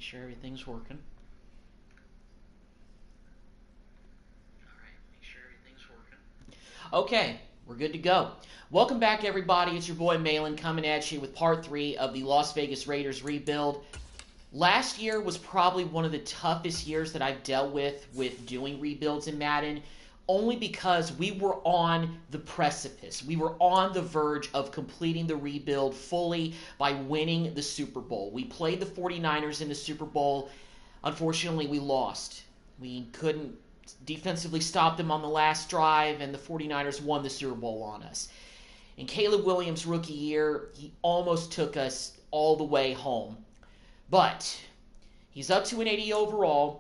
sure everything's working. Alright, make sure everything's working. Okay, we're good to go. Welcome back, everybody. It's your boy Malin coming at you with part 3 of the Las Vegas Raiders rebuild. Last year was probably one of the toughest years that I've dealt with doing rebuilds in Madden, only because we were on the precipice. We were on the verge of completing the rebuild fully by winning the Super Bowl. We played the 49ers in the Super Bowl. Unfortunately, we lost. We couldn't defensively stop them on the last drive, and the 49ers won the Super Bowl on us. In Caleb Williams' rookie year, he almost took us all the way home. But he's up to an 80 overall.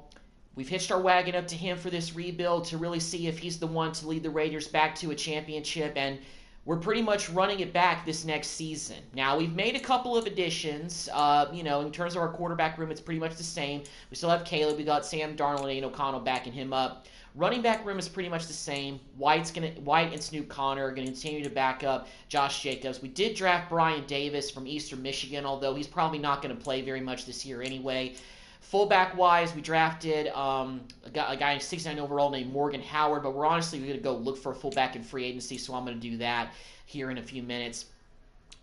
We've hitched our wagon up to him for this rebuild to really see if he's the one to lead the Raiders back to a championship, and we're pretty much running it back this next season. Now, we've made a couple of additions. In terms of our quarterback room, it's pretty much the same. We still have Caleb. We got Sam Darnold and Aiden O'Connell backing him up. Running back room is pretty much the same. White and Snoop Connor are going to continue to back up Josh Jacobs. We did draft Brian Davis from Eastern Michigan, although he's probably not going to play very much this year anyway. Fullback-wise, we drafted a guy 69 overall named Morgan Howard, but we're going to go look for a fullback in free agency, so I'm going to do that here in a few minutes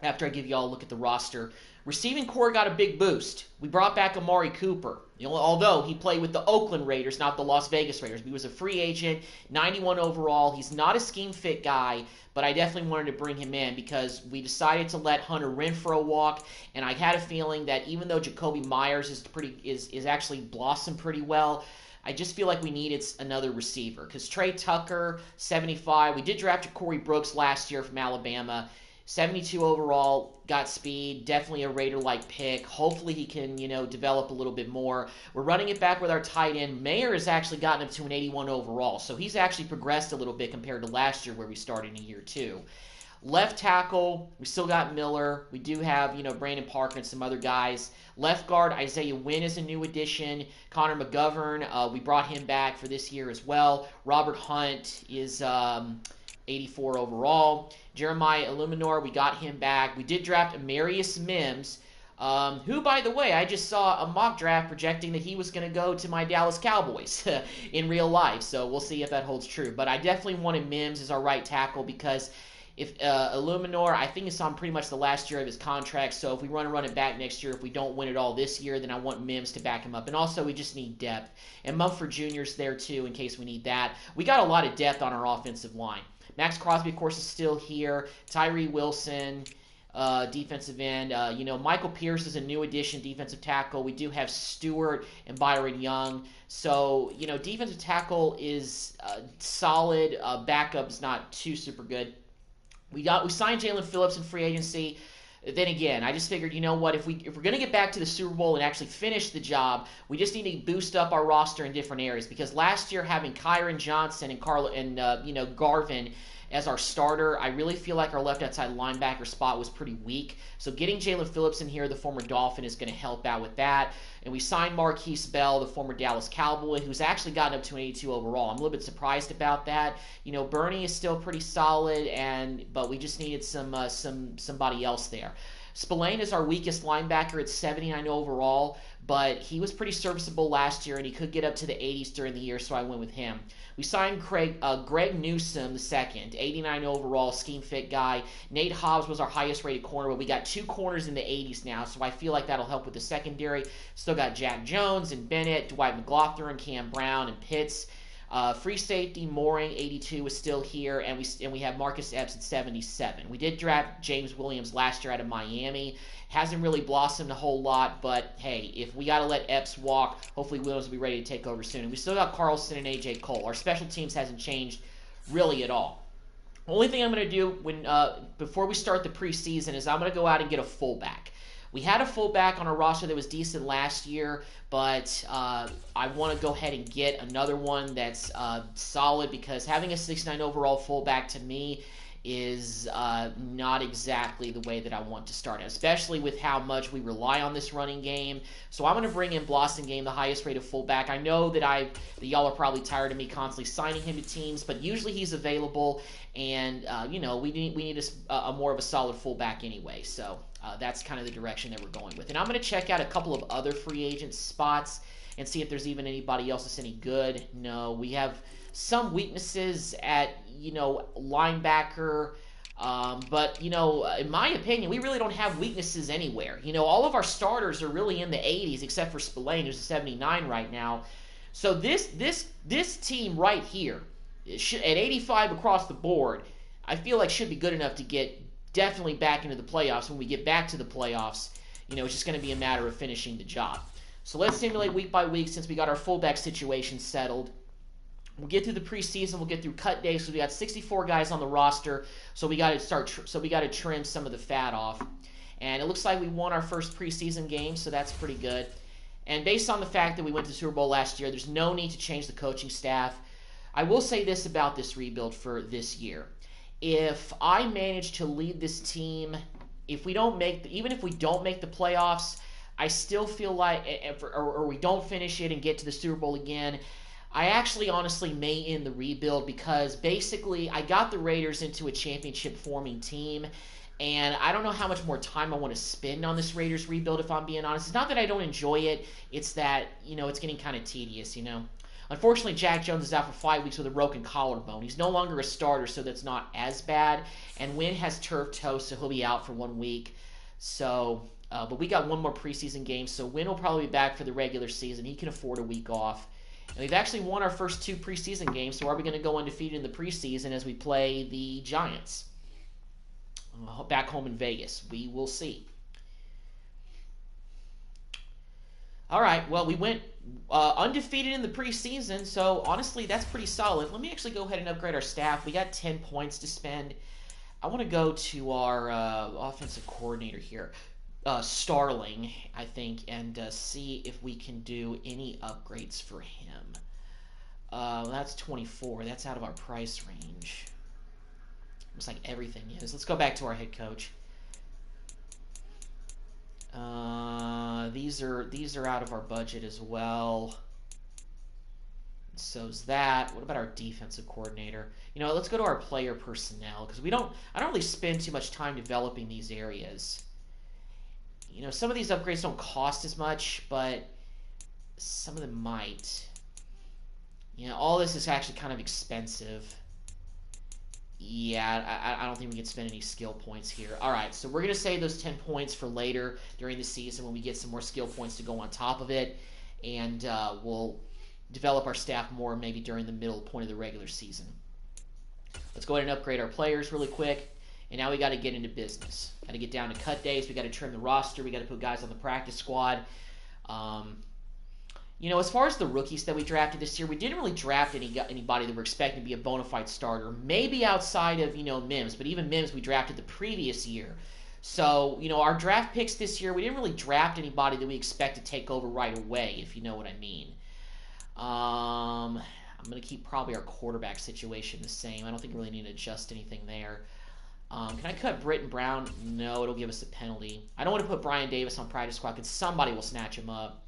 after I give you all a look at the roster. Receiving core got a big boost. We brought back Amari Cooper, although he played with the Oakland Raiders, not the Las Vegas Raiders. He was a free agent, 91 overall. He's not a scheme-fit guy, but I definitely wanted to bring him in because we decided to let Hunter Renfrow walk, and I had a feeling that even though Jacoby Myers is actually blossomed pretty well, I just feel like we needed another receiver because Trey Tucker, 75. We did draft Corey Brooks last year from Alabama. 72 overall, got speed, definitely a Raider-like pick. Hopefully he can, develop a little bit more. We're running it back with our tight end. Mayer has actually gotten up to an 81 overall, so he's actually progressed a little bit compared to last year where we started in year 2. Left tackle, we still got Miller. We do have, Brandon Parker and some other guys. Left guard, Isaiah Wynn is a new addition. Connor McGovern, we brought him back for this year as well. Robert Hunt is 84 overall. Jeremiah Illuminor, we got him back. We did draft Amarius Mims, who, by the way, I just saw a mock draft projecting that he was going to go to my Dallas Cowboys in real life, so we'll see if that holds true. But I definitely wanted Mims as our right tackle because if Illuminor, I think it's on pretty much the last year of his contract, so if we want to run it back next year, if we don't win it all this year, then I want Mims to back him up. And also, we just need depth. And Mumford Jr.'s there, too, in case we need that. We got a lot of depth on our offensive line. Max Crosby, of course, is still here. Tyree Wilson, defensive end. Michael Pierce is a new addition, defensive tackle. We do have Stewart and Byron Young. So, defensive tackle is solid. Backup is not too super good. We signed Jalen Phillips in free agency. Then again, I just figured, if we're going to get back to the Super Bowl and actually finish the job, we just need to boost up our roster in different areas. Because last year, having Kyron Johnson and Garvin as our starter, I really feel like our left outside linebacker spot was pretty weak. So getting Jalen Phillips in here, the former Dolphin, is going to help out with that. And we signed Marquise Bell, the former Dallas Cowboy, who's actually gotten up to an 82 overall. I'm a little bit surprised about that. Bernie is still pretty solid, but we just needed somebody else there. Spillane is our weakest linebacker at 79 overall, but he was pretty serviceable last year, and he could get up to the 80s during the year, so I went with him. We signed Greg Newsome II, 89 overall, scheme-fit guy. Nate Hobbs was our highest-rated corner, but we got 2 corners in the 80s now, so I feel like that'll help with the secondary. Still got Jack Jones and Bennett, Dwight McGlothern, Cam Brown, and Pitts. Free safety, Mooring, 82, is still here, and we have Marcus Epps at 77. We did draft James Williams last year out of Miami. Hasn't really blossomed a whole lot, but hey, if we got to let Epps walk, hopefully Williams will be ready to take over soon. And we still got Carlson and A.J. Cole. Our special teams hasn't changed really at all. The only thing I'm going to do before we start the preseason is I'm going to go out and get a fullback. We had a fullback on our roster that was decent last year, but I want to go ahead and get another one that's solid because having a 69 overall fullback to me is not exactly the way that I want to start, especially with how much we rely on this running game. So I'm going to bring in Blossomgame, the highest rated fullback. I know that y'all are probably tired of me constantly signing him to teams, but usually he's available, and we need a more of a solid fullback anyway. So That's kind of the direction that we're going with. And I'm going to check out a couple of other free agent spots and see if there's even anybody else that's any good. No, we have some weaknesses at, linebacker. But, in my opinion, we really don't have weaknesses anywhere. All of our starters are really in the 80s, except for Spillane, who's a 79 right now. So this team right here, at 85 across the board, I feel like should be good enough to get definitely back into the playoffs. When we get back to the playoffs, it's just going to be a matter of finishing the job. So let's simulate week by week since we got our fullback situation settled. We'll get through the preseason. We'll get through cut days. So we got 64 guys on the roster. So we got to trim some of the fat off. And it looks like we won our first preseason game, so that's pretty good. And based on the fact that we went to the Super Bowl last year, there's no need to change the coaching staff. I will say this about this rebuild for this year. If I manage to lead this team, even if we don't make the playoffs, I still feel like, or we don't finish it and get to the Super Bowl again, I actually honestly may end the rebuild because basically I got the Raiders into a championship forming team, and I don't know how much more time I want to spend on this Raiders rebuild, if I'm being honest. It's not that I don't enjoy it, it's that, it's getting kind of tedious, Unfortunately, Jack Jones is out for 5 weeks with a broken collarbone. He's no longer a starter, so that's not as bad. And Wynn has turf toe, so he'll be out for 1 week. So, but we got one more preseason game, so Wynn will probably be back for the regular season. He can afford a week off. And we've actually won our first 2 preseason games, so are we going to go undefeated in the preseason as we play the Giants back home in Vegas? We will see. All right, well, we went undefeated in the preseason, so honestly, that's pretty solid. Let me actually go ahead and upgrade our staff. We got 10 points to spend. I want to go to our offensive coordinator here, Starling, I think, and see if we can do any upgrades for him. That's 24. That's out of our price range. Looks like everything is. Let's go back to our head coach. These are out of our budget as well. So's that. What about our defensive coordinator? Let's go to our player personnel because I don't really spend too much time developing these areas. Some of these upgrades don't cost as much, but some of them might. All this is actually kind of expensive. Yeah, I don't think we can spend any skill points here. All right, so we're going to save those 10 points for later during the season when we get some more skill points to go on top of it. And we'll develop our staff more maybe during the middle point of the regular season. Let's go ahead and upgrade our players really quick. And now we got to get into business. Got to get down to cut days. We got to trim the roster. We got to put guys on the practice squad. As far as the rookies that we drafted this year, we didn't really draft anybody that we're expecting to be a bona fide starter. Maybe outside of, Mims, but even Mims we drafted the previous year. So, our draft picks this year, we didn't really draft anybody that we expect to take over right away, if you know what I mean. I'm going to keep probably our quarterback situation the same. I don't think we really need to adjust anything there. Can I cut Britton Brown? No, it'll give us a penalty. I don't want to put Brian Davis on practice squad because somebody will snatch him up.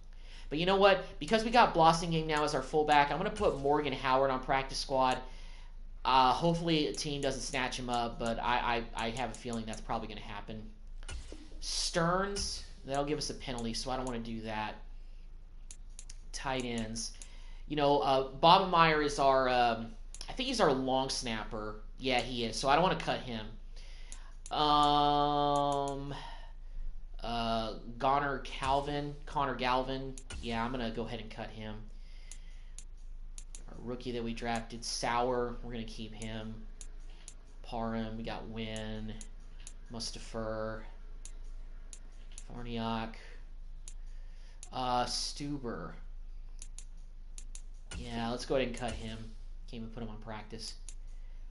But you know what? Because we got Blossingame now as our fullback, I'm going to put Morgan Howard on practice squad. Hopefully a team doesn't snatch him up, but I have a feeling that's probably going to happen. Stearns, that'll give us a penalty, so I don't want to do that. Tight ends. Bobenmeyer is our, I think he's our long snapper. Yeah, he is, so I don't want to cut him. Connor Galvin. Yeah, I'm going to go ahead and cut him. Our rookie that we drafted, Sauer, we're going to keep him. Parham, we got Wynn, Mustapher, Farniak, Stuber. Yeah, let's go ahead and cut him. Can't even put him on practice.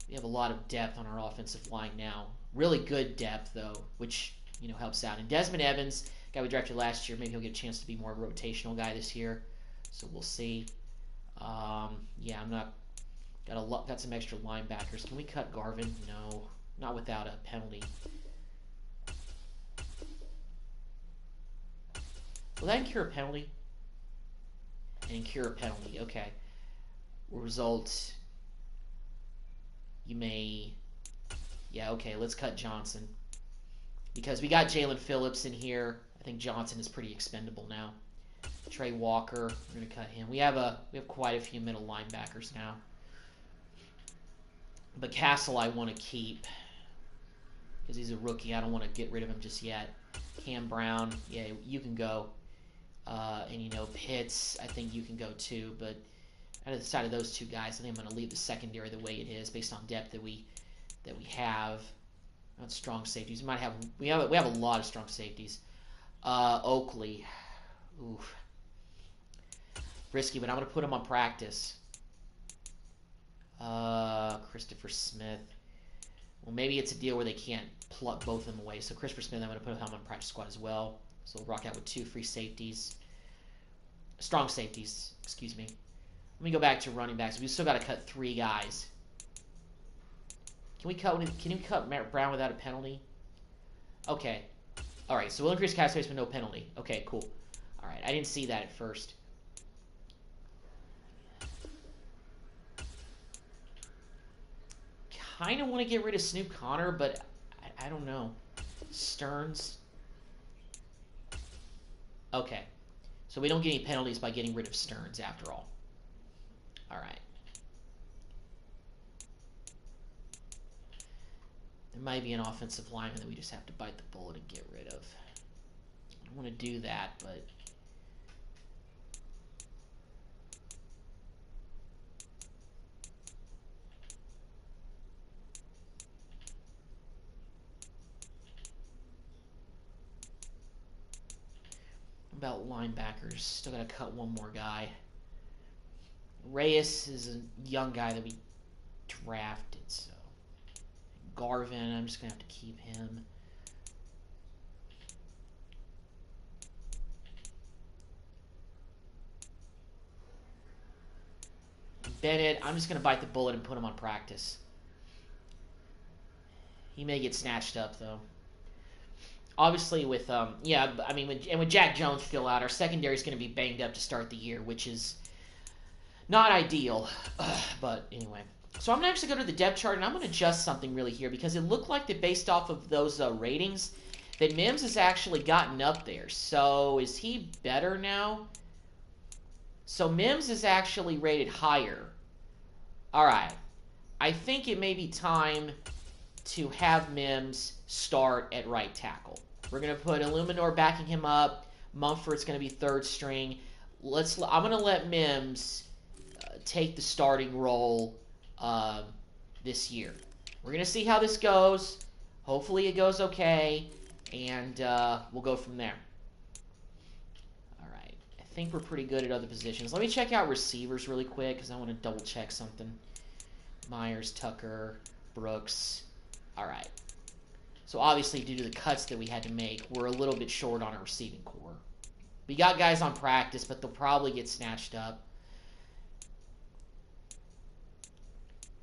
We have a lot of depth on our offensive line now. Really good depth, though, which helps out. And Desmond Evans, guy we drafted last year, maybe he'll get a chance to be more of a rotational guy this year. So we'll see. Yeah, got some extra linebackers. Can we cut Garvin? No, not without a penalty. Will that incur a penalty? And incur a penalty. Okay. Result. You may. Yeah. Okay. Let's cut Johnson. because we got Jalen Phillips in here. I think Johnson is pretty expendable now. Trey Walker, we're going to cut him. We have quite a few middle linebackers now. But Castle I want to keep because he's a rookie. I don't want to get rid of him just yet. Cam Brown, yeah, you can go. And, you know, Pitts, I think you can go too. But out of the side of those two guys, I think I'm going to leave the secondary the way it is based on depth that we have. Not strong safeties. We have a lot of strong safeties. Oakley, oof, risky, but I'm going to put him on practice. Christopher Smith. Well, maybe it's a deal where they can't pluck both of them away. So Christopher Smith, I'm going to put him on practice squad as well. So we'll rock out with 2 free safeties. Strong safeties, excuse me. Let me go back to running backs. We still got to cut 3 guys. Can we cut Matt Brown without a penalty? Okay. All right, so we'll increase cap space with no penalty. Okay, cool. All right, I didn't see that at first. Kind of want to get rid of Snoop Connor, but I don't know. Stearns. Okay. So we don't get any penalties by getting rid of Stearns after all. All right. There might be an offensive lineman that we just have to bite the bullet and get rid of. I don't want to do that, but... about linebackers. Still got to cut one more guy. Reyes is a young guy that we drafted, so... Garvin, I'm just going to have to keep him. Bennett, I'm just going to bite the bullet and put him on practice. He may get snatched up, though. Obviously, with, yeah, I mean, with Jack Jones still out, our secondary is going to be banged up to start the year, which is not ideal. But anyway. So I'm going to actually go to the depth chart, and I'm going to adjust something really here, because it looked like that based off of those ratings, that Mims has actually gotten up there. So is he better now? So Mims is actually rated higher. All right. I think it may be time to have Mims start at right tackle. We're going to put Illuminor backing him up. Mumford's going to be third string. I'm going to let Mims take the starting role this year. We're going to see how this goes. Hopefully it goes okay, and we'll go from there. All right. I think we're pretty good at other positions. Let me check out receivers really quick because I want to double check something. Myers, Tucker, Brooks. All right. So obviously, due to the cuts that we had to make, we're a little bit short on our receiving core. We got guys on practice, but they'll probably get snatched up.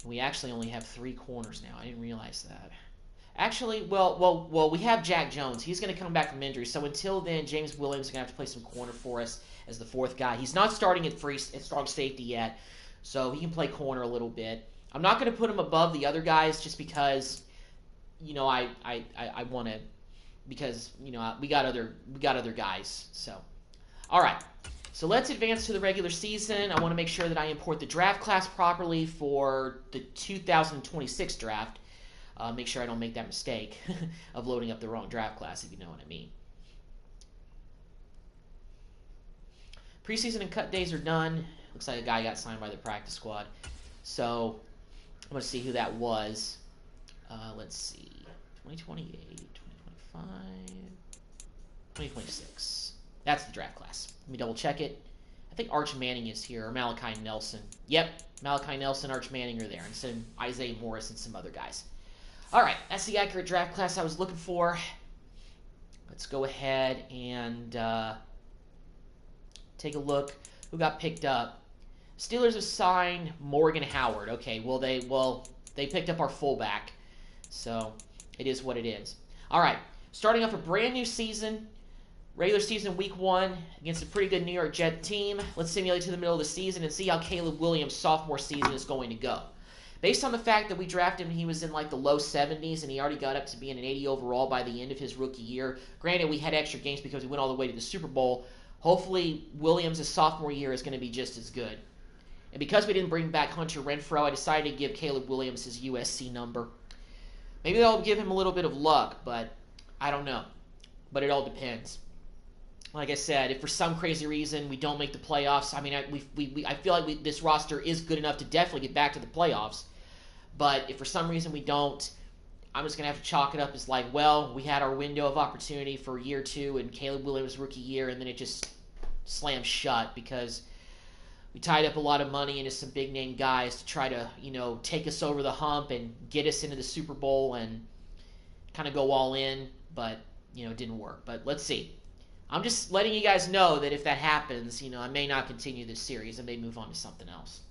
We actually only have 3 corners now. I didn't realize that. Actually, well, we have Jack Jones. He's going to come back from injury. So until then, James Williams is going to have to play some corner for us as the 4th guy. He's not starting at strong safety yet, so he can play corner a little bit. I'm not going to put him above the other guys just because, you know, I want to, because, you know, we got other guys. So, all right. So let's advance to the regular season. I want to make sure that I import the draft class properly for the 2026 draft. Make sure I don't make that mistake of loading up the wrong draft class, if you know what I mean. Preseason and cut days are done. Looks like a guy got signed by the practice squad. So I'm going to see who that was. Let's see. 2028, 2025, 2026. That's the draft class. Let me double check it. I think Arch Manning is here, or Malachi Nelson. Yep, Malachi Nelson, Arch Manning are there, and some Isaiah Morris and some other guys. All right, that's the accurate draft class I was looking for. Let's go ahead and take a look who got picked up. Steelers have signed Morgan Howard. Okay, well they picked up our fullback, so it is what it is. All right, starting off a brand new season. Regular season week 1 against a pretty good New York Jet team. Let's simulate to the middle of the season and see how Caleb Williams' sophomore season is going to go. Based on the fact that we drafted him, he was in like the low 70s, and he already got up to being an 80 overall by the end of his rookie year. Granted, we had extra games because we went all the way to the Super Bowl. Hopefully, Williams' sophomore year is going to be just as good. And because we didn't bring back Hunter Renfrow, I decided to give Caleb Williams his USC number. Maybe that'll give him a little bit of luck, but I don't know. But it all depends. Like I said, if for some crazy reason we don't make the playoffs, I mean, I feel like this roster is good enough to definitely get back to the playoffs. But if for some reason we don't, I'm just going to have to chalk it up as like, well, we had our window of opportunity for year 2 and Caleb Williams' rookie year, and then it just slammed shut because we tied up a lot of money into some big-name guys to try to, take us over the hump and get us into the Super Bowl and kind of go all in. But, it didn't work. But let's see. I'm just letting you guys know that if that happens, I may not continue this series. I may move on to something else.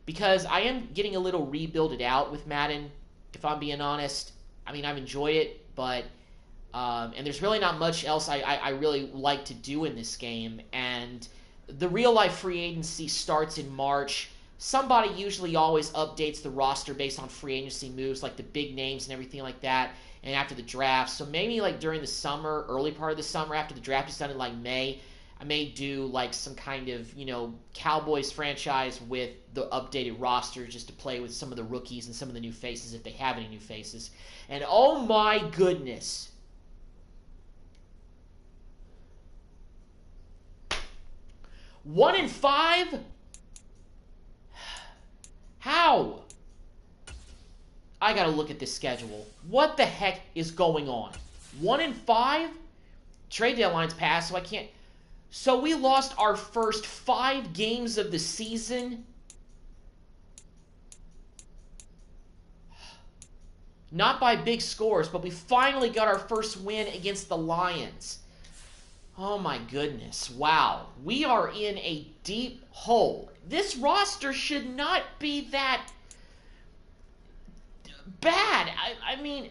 Because I am getting a little rebuilded out with Madden, if I'm being honest. I mean, I've enjoyed it, but and there's really not much else I really like to do in this game. And the real-life free agency starts in March. Somebody usually always updates the roster based on free agency moves, like the big names and everything like that, and after the draft. So maybe like during the summer, early part of the summer, after the draft is done in like May, I may do like some kind of, Cowboys franchise with the updated roster just to play with some of the rookies and some of the new faces if they have any new faces. And oh my goodness. One in 5? How? I gotta look at this schedule. What the heck is going on? 1 in 5? Trade deadline's passed, so I can't. So we lost our first 5 games of the season. Not by big scores, but we finally got our first win against the Lions. Oh my goodness. Wow. We are in a deep hole. This roster should not be that bad. I mean,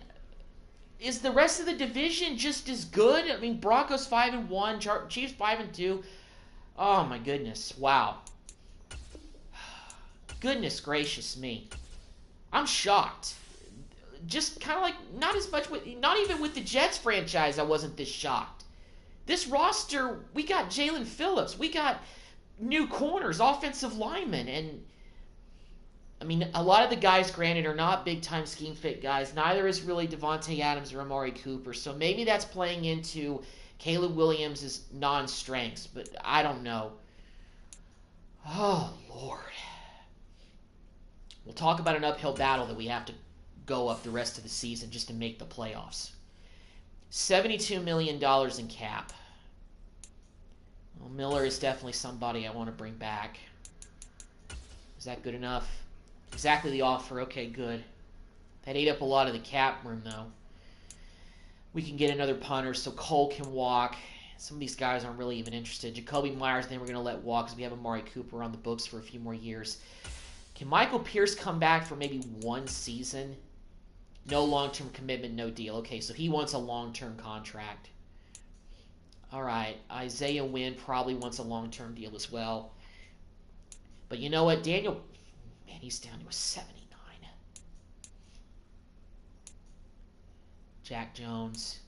is the rest of the division just as good? I mean, Broncos 5-1, Chiefs 5-2. Oh my goodness. Wow. Goodness gracious me. I'm shocked. Just kind of like, not even with the Jets franchise I wasn't this shocked. This roster, we got Jalen Phillips. We got new corners, offensive linemen. And, I mean, a lot of the guys, granted, are not big-time scheme fit guys. Neither is really Devontae Adams or Amari Cooper. So maybe that's playing into Caleb Williams' non-strengths. But I don't know. Oh, Lord. We'll talk about an uphill battle that we have to go up the rest of the season just to make the playoffs. $72 million in cap. Well, Miller is definitely somebody I want to bring back. Is that good enough? Exactly the offer. Okay, good. That ate up a lot of the cap room, though. We can get another punter so Cole can walk. Some of these guys aren't really even interested. Jacoby Myers, then we're going to let walk because we have Amari Cooper on the books for a few more years. Can Michael Pierce come back for maybe 1 season? No long-term commitment, no deal. Okay, so he wants a long-term contract. All right, Isaiah Wynn probably wants a long-term deal as well. But you know what? Daniel, man, he's down to a 79. Jack Jones.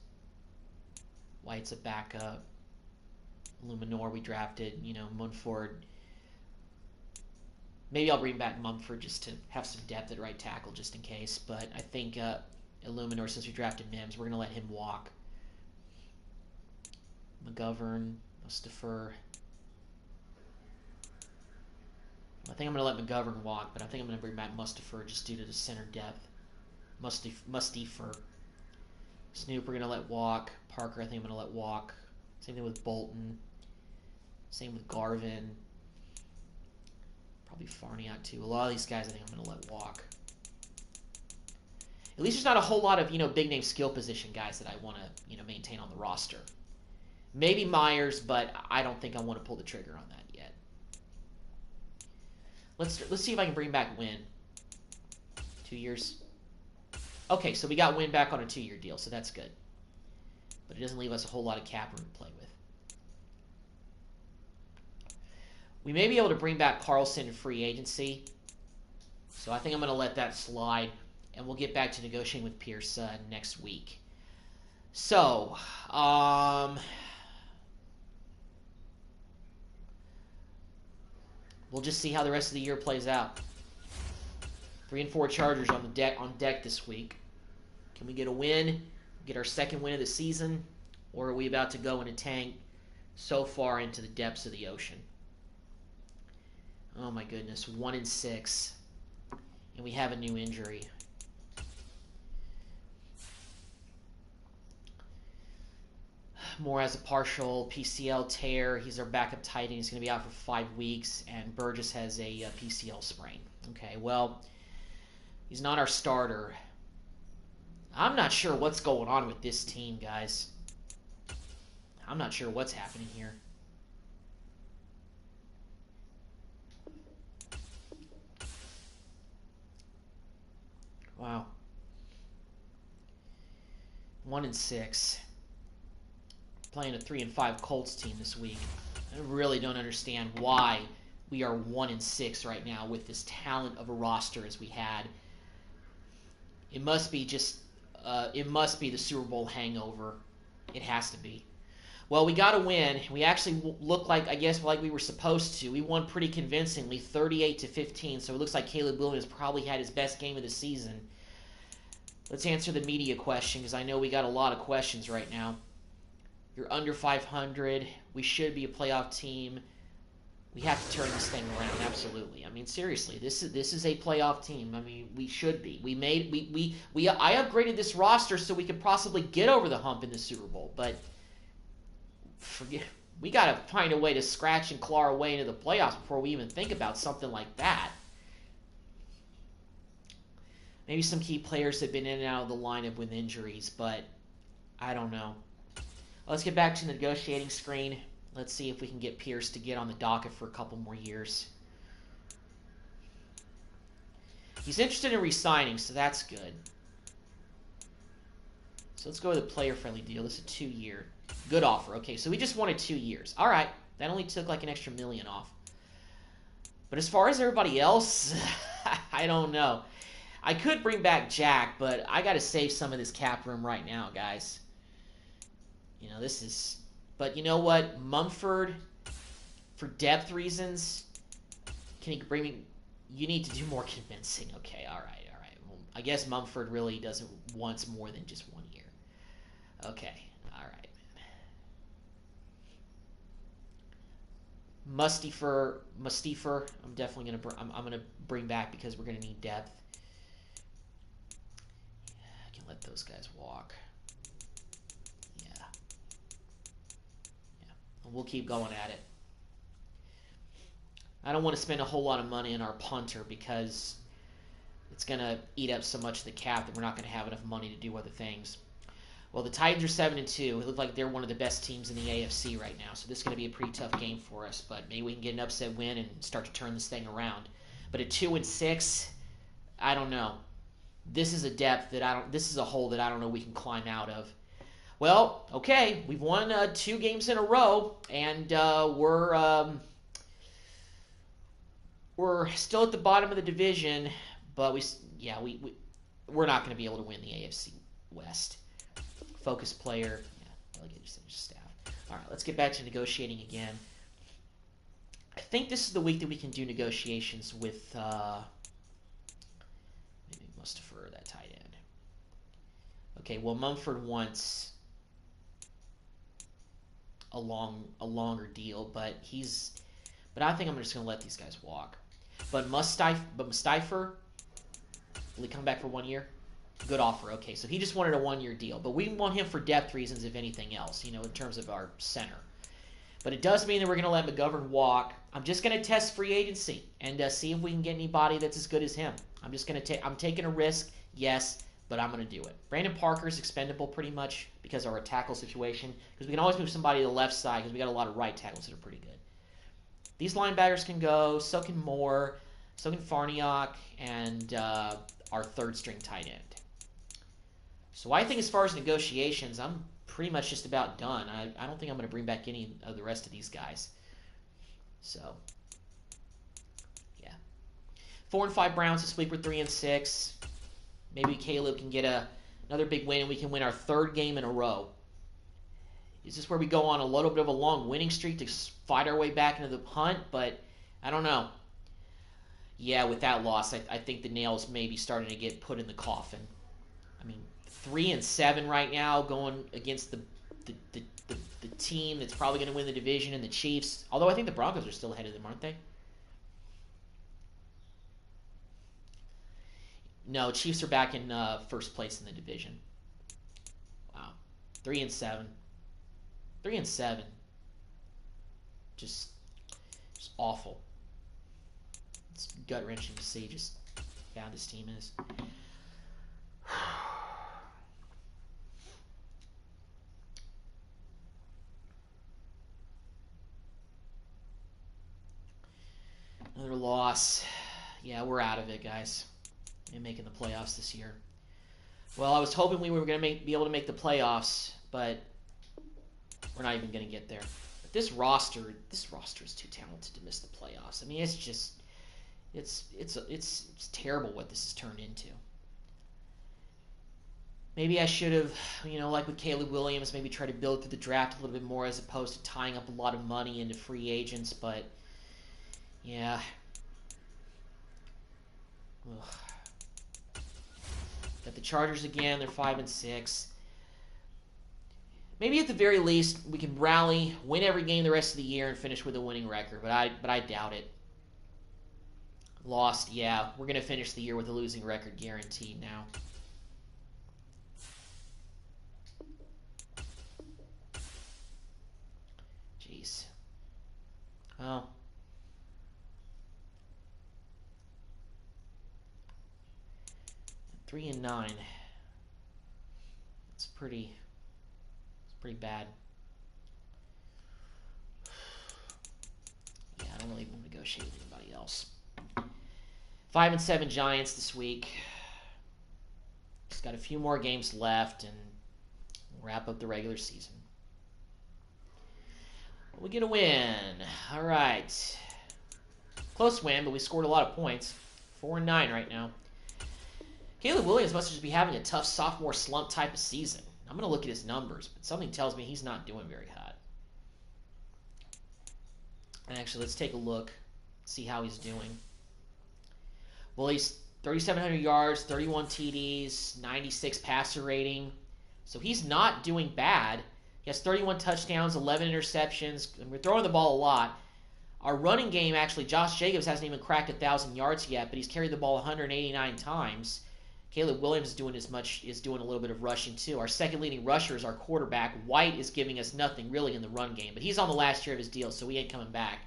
White's a backup. Luminor we drafted. Munford. Maybe I'll bring back Mumford just to have some depth at right tackle just in case. But I think Illuminor, since we drafted Mims, we're going to let him walk. McGovern, Mustapher. I think I'm going to let McGovern walk, but I think I'm going to bring back Mustapher just due to the center depth. Mustifer. Snoop we're going to let walk. Parker I think I'm going to let walk. Same thing with Bolton. Same with Garvin. Probably Farniak too. A lot of these guys I think I'm going to let walk. At least there's not a whole lot of, big name skill position guys that I want to, maintain on the roster. Maybe Myers, but I don't think I want to pull the trigger on that yet. Let's see if I can bring back Wynn. 2 years. Okay, so we got Wynn back on a 2-year deal, so that's good. But it doesn't leave us a whole lot of cap room to play with. We may be able to bring back Carlson in free agency. So I think I'm going to let that slide, and we'll get back to negotiating with Pierce next week. So, we'll just see how the rest of the year plays out. 3 and 4 Chargers on deck this week. Can we get a win? Get our second win of the season? Or are we about to go in a tank so far into the depths of the ocean? Oh my goodness, 1 and 6. And we have a new injury. Moore has a partial PCL tear. He's our backup tight end. He's going to be out for 5 weeks. And Burgess has a PCL sprain. Okay, well, he's not our starter. I'm not sure what's going on with this team, guys. I'm not sure what's happening here. Wow. 1 and 6. Playing a 3 and 5 Colts team this week. I really don't understand why we are 1 and 6 right now with this talent of a roster as we had. It must be just, it must be the Super Bowl hangover. It has to be. Well, we got a win. We actually look like, I guess, like we were supposed to. We won pretty convincingly, 38-15. So it looks like Caleb Williams probably had his best game of the season. Let's answer the media question, because I know we got a lot of questions right now. You're under 500. We should be a playoff team. We have to turn this thing around. Absolutely. I mean, seriously, this is a playoff team. I mean, we should be. I upgraded this roster so we could possibly get over the hump in the Super Bowl, but we got to find a way to scratch and claw our way into the playoffs before we even think about something like that. Maybe some key players have been in and out of the lineup with injuries, but I don't know. Let's get back to the negotiating screen. Let's see if we can get Pierce to get on the docket for a couple more years. He's interested in re-signing, so that's good. So let's go with a player-friendly deal. This is a 2-year. Good offer. Okay, so we just wanted 2 years. All right. That only took like an extra $1 million off. But as far as everybody else, I don't know. I could bring back Jack, but I got to save some of this cap room right now, guys. You know, this is... But you know what? Mumford, for depth reasons, can he bring me... You need to do more convincing. Okay, all right. Well, I guess Mumford really doesn't want more than just 1 year. Okay, all right. Mustifer, I'm definitely gonna bring back because we're gonna need depth. I can let those guys walk. Yeah. And we'll keep going at it. I don't want to spend a whole lot of money on our punter because it's gonna eat up so much of the cap that we're not gonna have enough money to do other things. Well, the Titans are 7-2. It looks like they're one of the best teams in the AFC right now. So this is going to be a pretty tough game for us. But maybe we can get an upset win and start to turn this thing around. But at 2 and 6, I don't know. This is a depth that this is a hole that I don't know we can climb out of. Well, okay, we've won 2 games in a row, and we're still at the bottom of the division. But we're not going to be able to win the AFC West. Focus player, delegated staff. All right, let's get back to negotiating again. I think this is the week that we can do negotiations with maybe Mustafa, that tight end. Okay, well, Mumford wants a longer deal, but I think I'm just going to let these guys walk. But Mustafa, will he come back for 1 year? Good offer. Okay, so he just wanted a 1-year deal. But we want him for depth reasons, if anything else, in terms of our center. But it does mean that we're going to let McGovern walk. I'm just going to test free agency and see if we can get anybody that's as good as him. I'm taking a risk, yes, but I'm going to do it. Brandon Parker's expendable pretty much because of our tackle situation. Because we can always move somebody to the left side because we got a lot of right tackles that are pretty good. These linebackers can go. So can Moore. So can Farniok. And our third-string tight end. So I think as far as negotiations, I'm pretty much just about done. I don't think I'm going to bring back any of the rest of these guys. So, yeah. 4-5 Browns this week. We're 3-6. Maybe Caleb can get another big win, and we can win our 3rd game in a row. Is this where we go on a little bit of a long winning streak to fight our way back into the hunt? But I don't know. Yeah, with that loss, I think the nails may be starting to get put in the coffin. I mean, 3-7 right now, going against the team that's probably going to win the division and the Chiefs. Although I think the Broncos are still ahead of them, aren't they? No, Chiefs are back in first place in the division. Wow, 3-7. 3-7. Just awful. It's gut-wrenching to see just how bad this team is. Another loss. Yeah, we're out of it, guys. And making the playoffs this year. Well, I was hoping we were going to be able to make the playoffs, but we're not even going to get there. But this roster is too talented to miss the playoffs. I mean, it's just, it's terrible what this has turned into. Maybe I should have, like with Caleb Williams, maybe try to build through the draft a little bit more as opposed to tying up a lot of money into free agents. But yeah. Ugh. Got the Chargers again. They're 5-6. Maybe at the very least we can rally, win every game the rest of the year, and finish with a winning record. But I doubt it. Lost. Yeah, we're gonna finish the year with a losing record guaranteed now. Jeez. Well. 3-9. It's pretty bad. Yeah, I don't really want to negotiate with anybody else. 5-7 Giants this week. Just got a few more games left, and we'll wrap up the regular season. We get a win. All right. Close win, but we scored a lot of points. 4-9 right now. Caleb Williams must just be having a tough sophomore slump type of season. I'm going to look at his numbers, but something tells me he's not doing very hot. And actually, let's take a look, see how he's doing. Well, he's 3,700 yards, 31 TDs, 96 passer rating. So he's not doing bad. He has 31 touchdowns, 11 interceptions, and we're throwing the ball a lot. Our running game, actually, Josh Jacobs hasn't even cracked 1,000 yards yet, but he's carried the ball 189 times. Caleb Williams is doing a little bit of rushing too. Our second leading rusher is our quarterback. White is giving us nothing really in the run game, but he's on the last year of his deal, so he ain't coming back.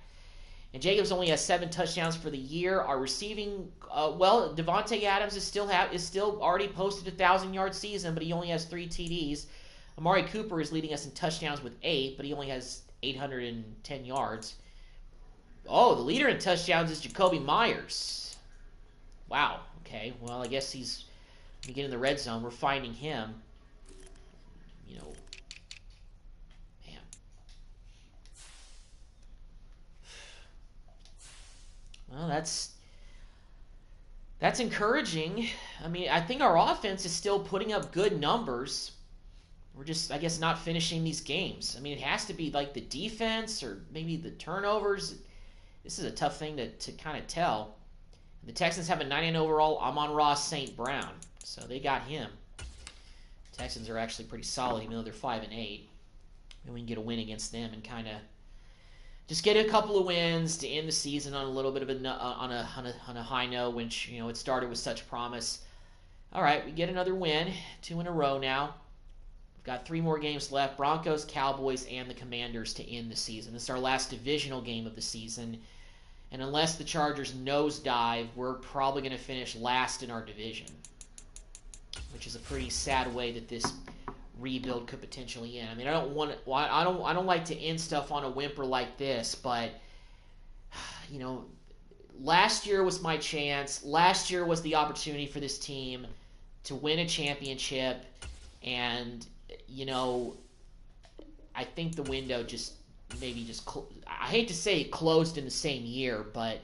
And Jacobs only has 7 touchdowns for the year. Our receiving, Devontae Adams is still already posted 1,000-yard season, but he only has 3 TDs. Amari Cooper is leading us in touchdowns with 8, but he only has 810 yards. Oh, the leader in touchdowns is Jacoby Myers. Wow. Okay. Well, I guess he's when we get in the red zone, we're finding him. Man. Well, that's encouraging. I mean, I think our offense is still putting up good numbers. We're just, I guess, not finishing these games. I mean, it has to be like the defense or maybe the turnovers. This is a tough thing to kind of tell. The Texans have a 99 overall Amon-Ra St. Brown, so they got him. Texans are actually pretty solid, even though they're 5-8. And we can get a win against them and kind of just get a couple of wins to end the season on a little bit of on a high note, which it started with such promise. All right, we get another win, 2 in a row now. We've got 3 more games left: Broncos, Cowboys, and the Commanders to end the season. This is our last divisional game of the season. And unless the Chargers nosedive, we're probably going to finish last in our division, which is a pretty sad way that this rebuild could potentially end. I mean, I don't like to end stuff on a whimper like this, but last year was my chance. Last year was the opportunity for this team to win a championship, and I think the window I hate to say it closed in the same year, but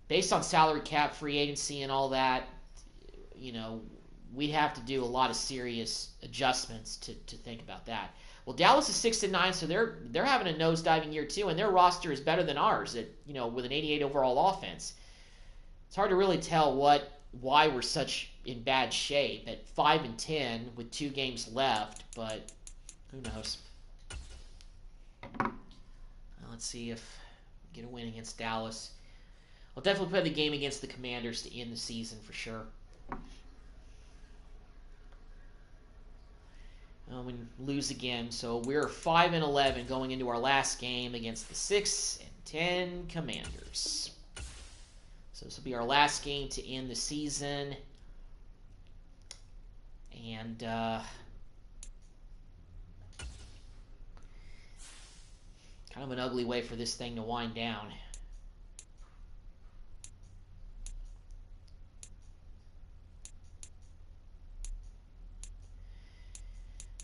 based on salary cap, free agency, and all that, you know, we'd have to do a lot of serious adjustments to think about that. Well, Dallas is 6-9, so they're having a nosediving year too, and their roster is better than ours. With an 88 overall offense, it's hard to really tell why we're such in bad shape at 5-10 with 2 games left, but who knows? Let's see if we get a win against Dallas. I'll definitely play the game against the Commanders to end the season for sure. We lose again, so we're 5-11 going into our last game against the 6-10 Commanders. So this will be our last game to end the season, and kind of an ugly way for this thing to wind down.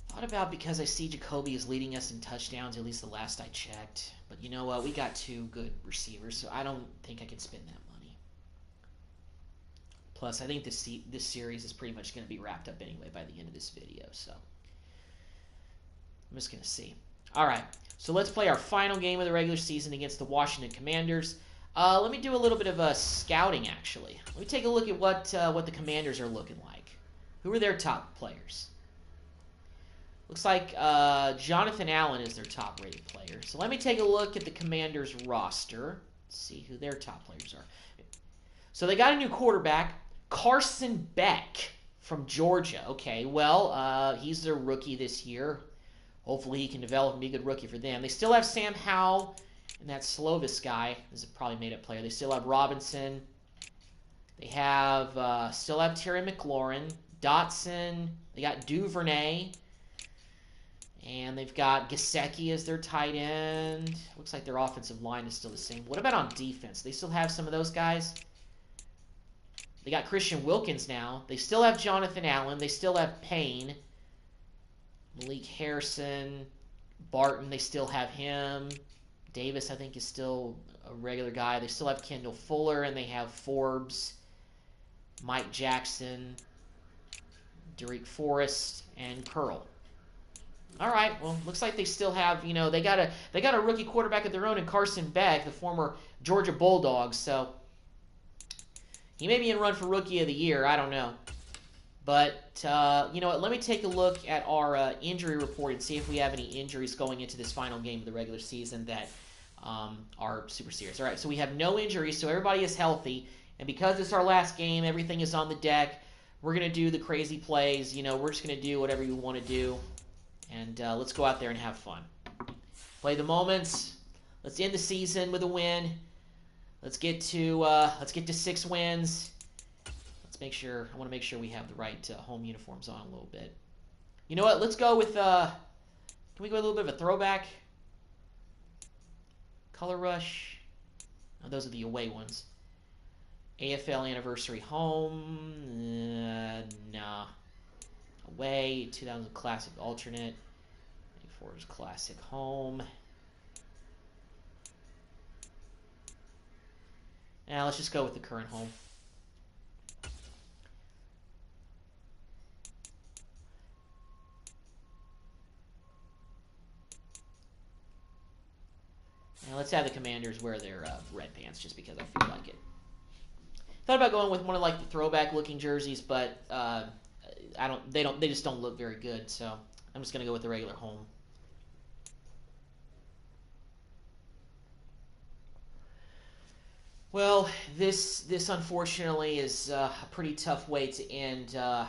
Thought about because I see Jacoby is leading us in touchdowns, at least the last I checked. But you know what? We got 2 good receivers, so I don't think I can spend that money. Plus, I think this series is pretty much going to be wrapped up anyway by the end of this video, so I'm just going to see. All right, so let's play our final game of the regular season against the Washington Commanders. Let me do a little bit of scouting, actually. Let me take a look at what the Commanders are looking like. Who are their top players? Looks like Jonathan Allen is their top-rated player. So let me take a look at the Commanders' roster. Let's see who their top players are. So they got a new quarterback, Carson Beck from Georgia. Okay, well, he's their rookie this year. Hopefully he can develop and be a good rookie for them. They still have Sam Howell and that Slovis guy is a probably made-up player. They still have Robinson. They have still have Terry McLaurin, Dotson. They got Duvernay. And they've got Gesicki as their tight end. Looks like their offensive line is still the same. What about on defense? They still have some of those guys? They got Christian Wilkins now. They still have Jonathan Allen. They still have Payne. Malik Harrison. Barton, they still have him. Davis, I think, is still a regular guy. They still have Kendall Fuller, and they have Forbes, Mike Jackson, Derek Forrest, and Curl. All right, well, looks like they still have, they got a rookie quarterback of their own in Carson Beck, the former Georgia Bulldogs. So he may be in run for Rookie of the Year. I don't know. But, you know what, let me take a look at our injury report and see if we have any injuries going into this final game of the regular season that are super serious. All right, so we have no injuries, so everybody is healthy. And because it's our last game, everything is on the deck. We're going to do the crazy plays. We're just going to do whatever you want to do. And let's go out there and have fun. Play the moments. Let's end the season with a win. Let's get to 6 wins. Let's make sure. I want to make sure we have the right home uniforms on a little bit. You know what? Let's go with. Can we go with a little bit of a throwback? Color Rush. Oh, those are the away ones. AFL Anniversary Home. Nah. Away, 2000 Classic Alternate, 84's Classic Home. Now let's just go with the current home. Now let's have the Commanders wear their red pants just because I feel like it. Thought about going with one of like the throwback looking jerseys, but they just don't look very good, so I'm just gonna go with the regular home. Well, this unfortunately is a pretty tough way to end. I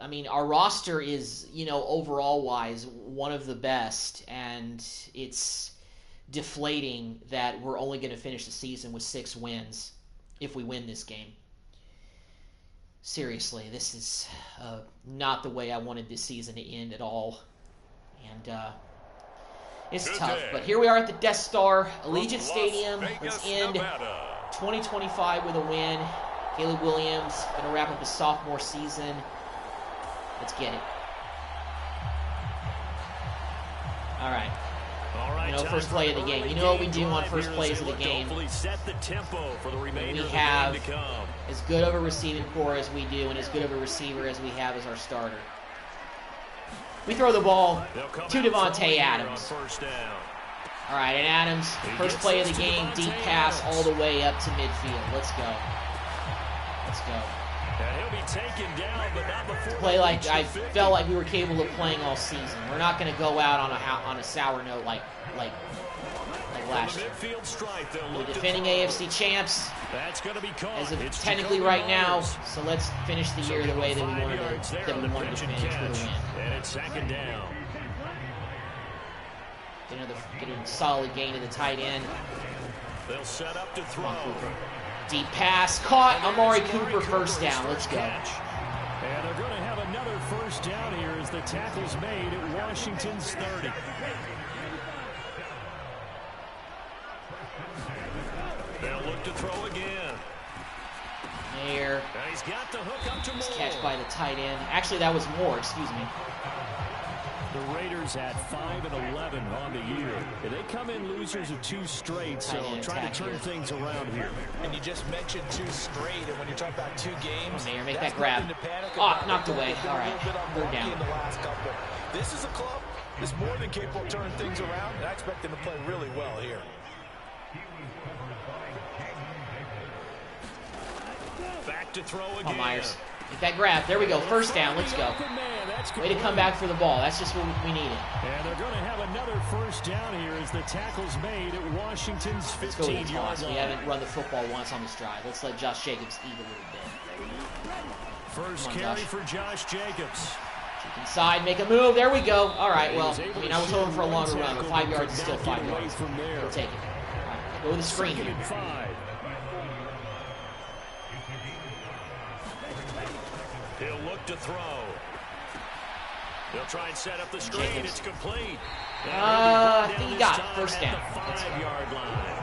mean, our roster is, overall wise, one of the best, and it's deflating that we're only going to finish the season with 6 wins if we win this game. Seriously, this is not the way I wanted this season to end at all. And it's tough. But here we are at the Death Star, Allegiant Stadium. Let's end 2025 with a win. Caleb Williams going to wrap up his sophomore season. Let's get it. All right. You know, first play of the game. You know what we do on first plays of the game. We have as good of a receiving core as we do and as good of a receiver as we have as our starter. We throw the ball to Devontae Adams. All right, and Adams, first play of the game, deep pass all the way up to midfield. Let's go. Let's go. Play like I felt like we were capable of playing all season. We're not going to go out on a sour note like last year. We're defending AFC champs as of technically right now. So let's finish the year the way that we wanted to finish with a win. And it's second down. Get a solid gain to the tight end. They'll set up to throw. Deep pass, caught. Amari Cooper, first down. Let's go. And they're going to have another first down here as the tackle's made at Washington's 30. They'll look to throw again. There. And he's got the hook up to Moore. Catch by the tight end. Actually, that was Moore, excuse me. The Raiders at 5-11 on the year. They come in losers of 2 straight, so trying to turn things around here. And you just mentioned 2 straight, and when you're talking about 2 games, Mayor, make that grab. Oh, knocked away. All right, third down. This is a club that's more than capable of turning things around, and I expect them to play really well here. Back to throw again. Myers. Make that grab. There we go. First down. Let's go. Way to come back for the ball. That's just what we needed. And they're going to have another first down here as the tackle's made at Washington's 15-yard line. We haven't run the football once on this drive. Let's let Josh Jacobs eat a little bit. First carry for Josh Jacobs. Inside, make a move. There we go. All right, well, I mean, I was hoping for a longer run, but 5 yards is still 5 yards. We'll take it. All right, go with the screen here. He'll look to throw. He'll try and set up the screen. It's complete. I think he got it. First down. 5-yard line.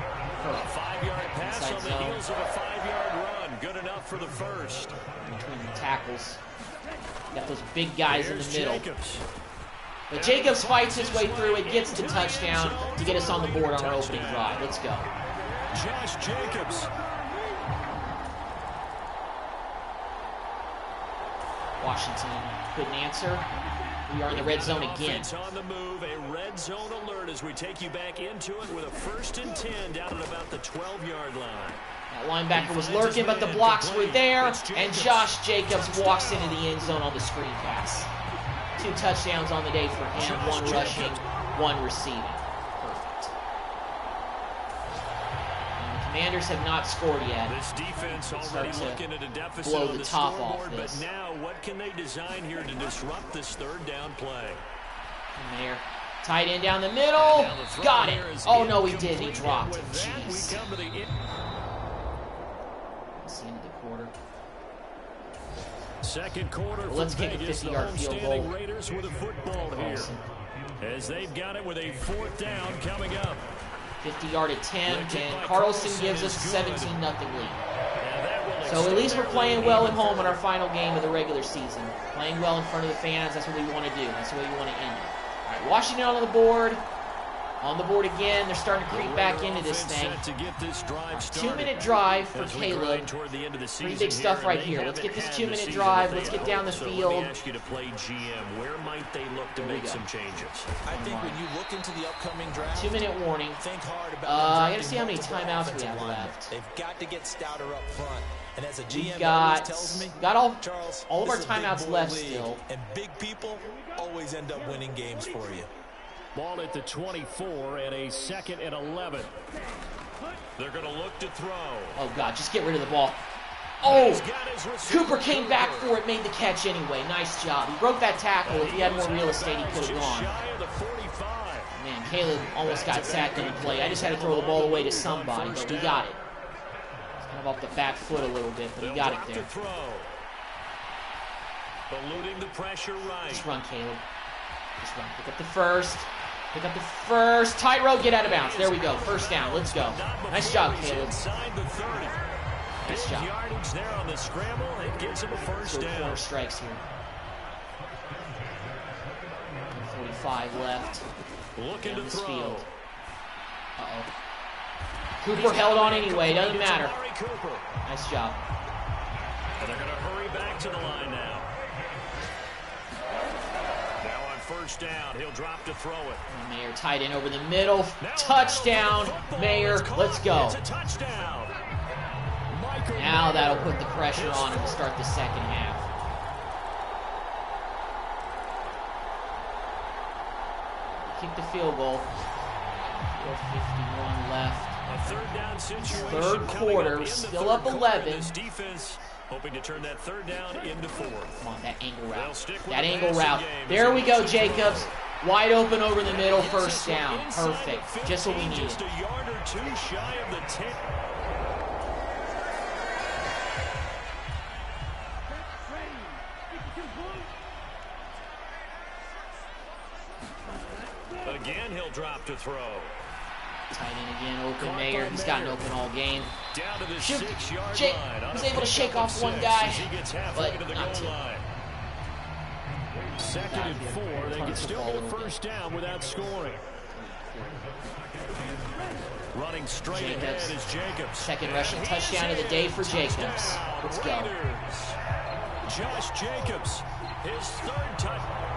A 5-yard pass on the heels of a 5-yard run. Good enough for the first. Between the tackles. Got those big guys in the middle. But Jacobs fights his way through it, gets the touchdown to get us on the board on our opening drive. Let's go. Josh Jacobs. Washington couldn't answer. We are in the red zone again. On the move, a red zone alert as we take you back into it with a 1st and 10 down at about the 12-yard line. That linebacker was lurking, but the blocks were there, and Josh Jacobs walks into the end zone on the screen pass. 2 touchdowns on the day for him, 1 rushing, 1 receiving. Perfect. And the Commanders have not scored yet. This defense already looking at a deficit blow on the the top scoreboard, off this. but now what can they design here to disrupt this 3rd down play? And there. Tight end down the middle. Got it. Oh, no, he didn't. He dropped. Jeez. That's the end of the quarter. Second quarter. Well, let's kick a 50-yard field goal. Raiders with a football here, as they've got it with a 4th down coming up. 50-yard attempt, and Carlson gives us a 17-0 lead. So at least we're playing well at home in our final game of the regular season. Playing well in front of the fans, that's what we want to do. That's the way we want to end it. All right, Washington on the board. On the board again. They're starting to creep back into this thing. 2-minute drive for Caleb. Pretty big stuff right here. Let's get this 2-minute drive. Let's get down the field. Where might they look to make some changes? I think when you look into the upcoming draft, 2-minute warning. Think hard about I gotta see how many timeouts we have left. They've got to get stouter up front. And as a GM tells me, got all of our this is a big timeouts boy left league, still. And big people always end up winning games for you. Ball at the 24 and a 2nd and 11. They're going to look to throw. Oh, God, just get rid of the ball. Oh, Cooper came back for it, made the catch anyway. Nice job. He broke that tackle. If he had more real estate, he could have gone. Man, Caleb almost got sacked on the play. I just had to throw the ball away to somebody, but we got it. It's kind of off the back foot a little bit, but he got it there. Eluding the pressure right. Just run, Caleb. Just run. Pick up the first. Pick up the first. Tight road, get out of bounds. There we go. First down. Let's go. Nice job, Caleb. Nice job. Yardage there on the scramble. It gives him a first down. 4 strikes here. 45 left. Looking to throw. Field. Uh-oh. Cooper held on anyway. Doesn't matter. Nice job. And they're going to hurry back to the line now. Now on first down, he'll drop to throw it. Mayer tight end over the middle. Touchdown, Mayer. Let's go. It's a touchdown. Now that'll put the pressure on him to start the second half. Kick the field goal. 4:51 left. A third down situation. Third quarter, still up 11. This defense hoping to turn that third down into fourth. Come on, that angle route. That angle route. There we go, Jacobs. Wide open over the middle, first down. Perfect. Just what we needed. Just a yard or two shy of the 10. Again, he'll drop to throw. Tight end again, open Mayer. He's gotten open all game. Down to the Shoot. 6-yard line. He's able to shake off one guy, but not two. Second and 4. They can still get a first down without scoring. Running straight ahead is Jacobs. Second rushing touchdown of the day for Jacobs. Let's go. Josh Jacobs, his third touchdown.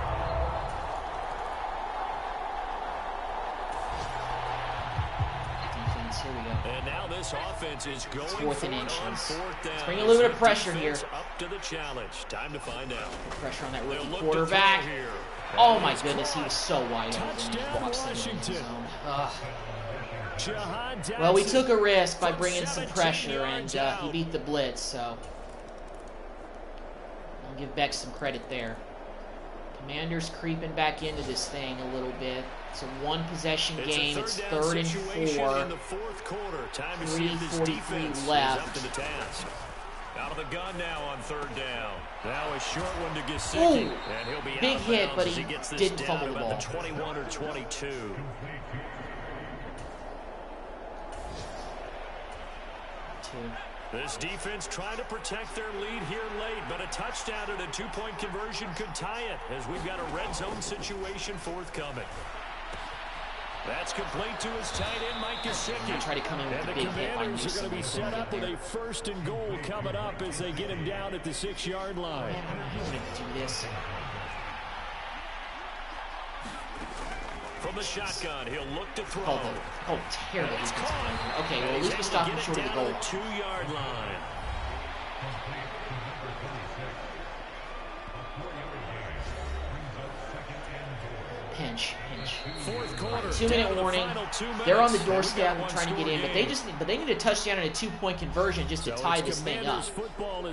Here we go. And now this offense is going fourth and inches. Fourth down. Let's bring a little bit of pressure here. Up to the challenge. Time to find out. Pressure on that rookie quarterback. Oh my goodness, he was so wide open. Washington. Well, we took a risk by bringing some pressure, and he beat the blitz, so I'll give Beck some credit there. Commanders creeping back into this thing a little bit. It's a one-possession game. It's third and 4. 3:43 left. Out of the gun now on third down. Now a short one to Gesicki. Ooh, and he'll be big hit, but he gets this didn't down fumble the about ball. The 21 or 22. This defense trying to protect their lead here late, but a touchdown and a two-point conversion could tie it as we've got a red zone situation forthcoming. That's complete to his tight end, Mike Gesicki. Try to come in with the big hit. Commanders are going to be set up with a first and goal coming up as they get him down at the 6-yard line. Man, I'm not going to do this. From the shotgun, he'll look to throw. Oh, terrible. Okay, well, at least we stopped him short of the goal. 2-yard line. Pinch. Fourth quarter. 2-minute warning. They're on the doorstep trying to get in, but they need a touchdown and a 2-point conversion just to tie this thing up.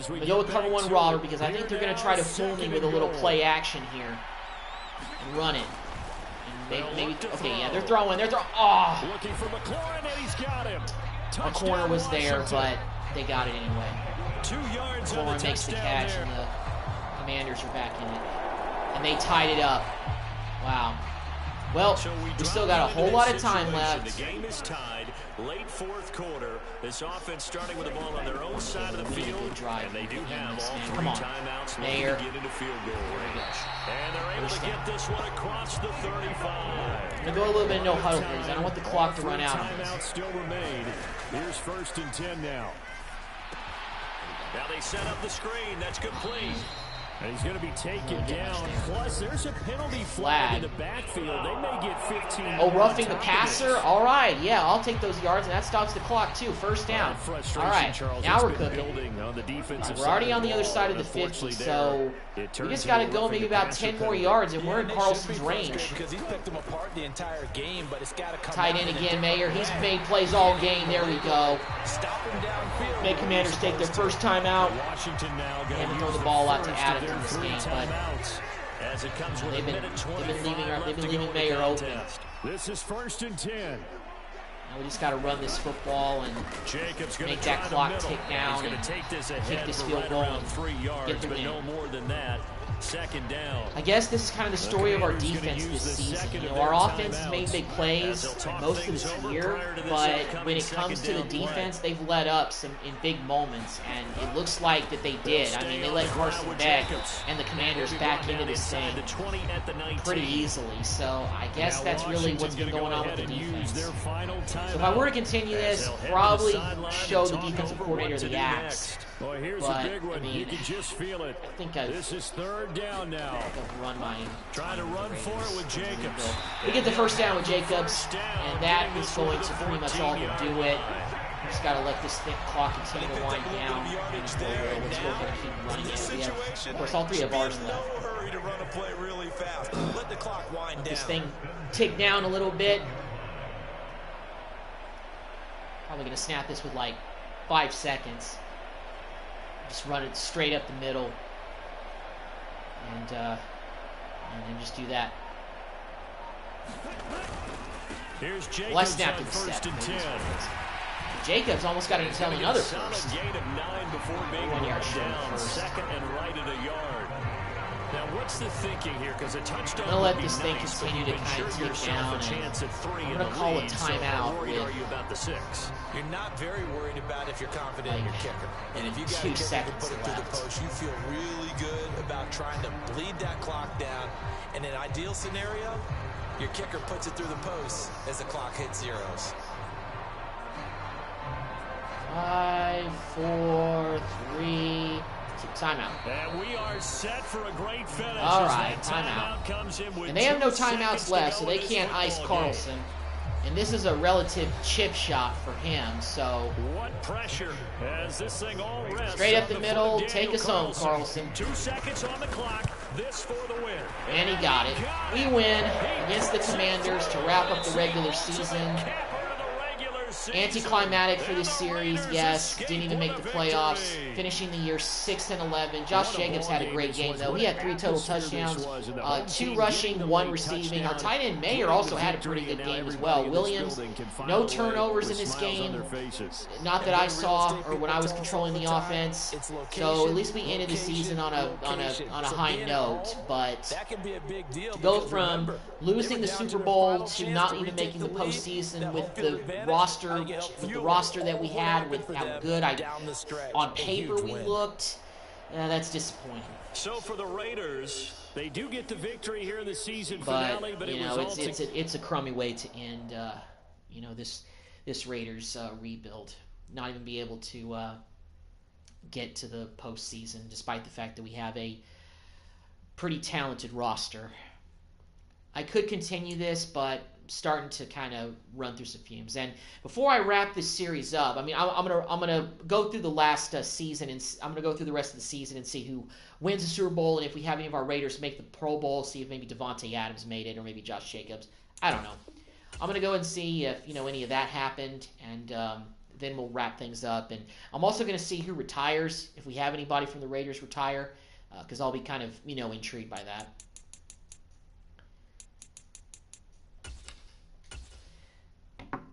We go with cover one robber because I think they're going to try to fool me with a little play action here and run it. Maybe okay, yeah, they're throwing. Oh! Looking for McLaurin, and he's got him. A corner was there, but they got it anyway. 2 yards on McLaurin the makes the catch, there. and the Commanders are back in it. And they tied it up. Wow. Well, we still got a whole lot of time left. The game is tied. Late fourth quarter. This offense starting with the ball on their own side of the field. And they do have all 3 timeouts Mayer. to get into field goal range. And they're able to get this one across the 35. I'm going to go a little bit no huddle here because I don't want the clock to run out. Timeouts still remain. Here's first and 10 now. Now they set up the screen. That's complete. And he's going to be taken down. Plus, there's a penalty flag in the backfield. They may get 15. Oh, roughing the passer? All right, yeah, I'll take those yards, and that stops the clock, too. First down. All right, now we're cooking. We're already on the other side of the 50, so we just got to go maybe about 10 more yards, and we're in Carlson's range. Because he picked them apart the entire game, but it's got to come tight end again, Mayer. He's made plays all game. There we go. Stop him downfield. Make Commanders take their first time out. Washington now they haven't thrown the ball out to Adams in this game, but as it comes with they've been leaving Mayer open. This is first and 10. Now we just got to run this football and make that clock tick down and kick this field goal and 3 yards, get the win. No more than that. Second down. I guess this is kind of the story of our defense this season. You know, our offense has made big plays most of this year, but when it comes to the defense, they've let up in big moments, and it looks like that they did. I mean, they let Carson Beck and the Commanders back into this thing pretty easily, so I guess that's really what's been going on with the defense. So if I were to continue this, probably show the defensive coordinator the axe. Well, here's a big one. You can just feel it. I think this is third down now. Trying to run for it with Jacobs. We get the first down with Jacobs, and that is going to pretty much all to do it. Just got to let this clock continue to wind down. Let's go ahead and keep running it. We have, of course, all three of ours left. Let this thing tick down a little bit. Probably going to snap this with like 5 seconds. Just run it straight up the middle, and then just do that. Here's Jacobs. Well, I snapped it first and 10. Jacobs almost got until another first. Gain of 9 before being 1 yard short down. first. Second and right at a yard. Now, what's the thinking here? Because a touchdown. I'm gonna let this thing continue to kind of tick down, and I'm gonna call a timeout. How worried are you about the 6? You're not very worried about if you're confident in your kicker. And if you got a 2 kicker seconds put it through the left. post, you feel really good about trying to bleed that clock down. In an ideal scenario, your kicker puts it through the post as the clock hits zeros. 5, 4, 3. Timeout. And we are set for a great finish. All right, timeout. Comes in with And they have no 2 timeouts seconds left, to so go they in this can't ice football game. Carlson. And this is a relative chip shot for him, so What pressure as this thing all rests straight up on the foot middle, of take Daniel us home, Carlson. 2 seconds on the clock. This for the win. And he got it. We win against the Commanders to wrap up the regular season. Anticlimactic for this series, yes. Didn't even make the playoffs. Finishing the year 6-11. Josh Jacobs had a great game, though. He had 3 total touchdowns, 2 rushing, 1 receiving. Our tight end Mayer also had a pretty good game as well. Williams, no turnovers in this game. Not that I saw, or when I was controlling the offense. So at least we ended the season on a high note. But to go from losing the Super Bowl to not even making the postseason with the roster that we had, with how good on paper we looked, that's disappointing. So for the Raiders, they do get the victory here in the season But finale, but you know, it's a crummy way to end you know, this Raiders rebuild. Not even be able to get to the postseason, despite the fact that we have a pretty talented roster. I could continue this, but starting to kind of run through some fumes. And before I wrap this series up, I mean, I'm gonna go through the last season, and I'm gonna go through the rest of the season and see who wins the Super Bowl, and if we have any of our Raiders make the Pro Bowl, see if maybe Davante Adams made it, or maybe Josh Jacobs. I don't know. I'm gonna go and see if any of that happened, and then we'll wrap things up. And I'm also gonna see who retires, if we have anybody from the Raiders retire, because I'll be kind of intrigued by that.